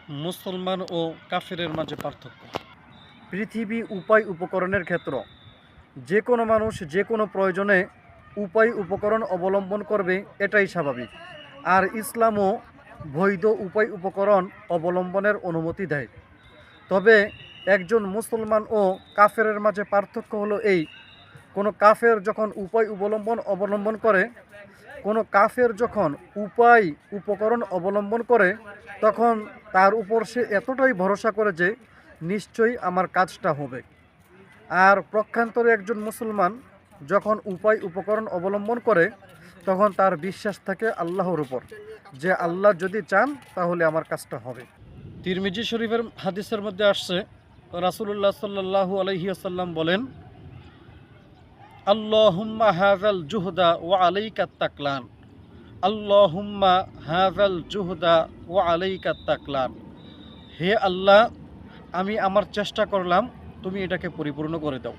মুসলমান ও কাফেরের মাঝে পার্থক্য। পৃথিবী উপায় উপকরণের ক্ষেত্র। যে কোনো মানুষ যে কোনো প্রয়োজনে উপায় উপকরণ অবলম্বন করবে, এটাই স্বাভাবিক। আর ইসলামও বৈধ উপায় উপকরণ অবলম্বনের অনুমতি দেয়। তবে একজন মুসলমান ও কাফেরের মাঝে পার্থক্য হলো এই, কোনো কাফের যখন উপায় অবলম্বন করে, কোনো কাফের যখন উপায় উপকরণ অবলম্বন করে, তখন তার উপর সে এতটাই ভরসা করে যে নিশ্চয়ই আমার কাজটা হবে। আর পক্ষান্তরে একজন মুসলমান যখন উপায় উপকরণ অবলম্বন করে, তখন তার বিশ্বাস থাকে আল্লাহর উপর, যে আল্লাহ যদি চান তাহলে আমার কাজটা হবে। তিরমিজি শরীফের হাদিসের মধ্যে আসছে, রাসূলুল্লাহ সাল্লাল্লাহু আলাইহি ওয়াসাল্লাম বলেন, আল্লাহুম্মা হাযাল জুহদা ওয়া আলাইকাত তাকলান, আল্লাহুম্মা হাযাল জুহদা ওয়া আলাইকাত তাকলান। হে আল্লাহ, আমি আমার চেষ্টা করলাম, তুমি এটাকে পরিপূর্ণ করে দাও।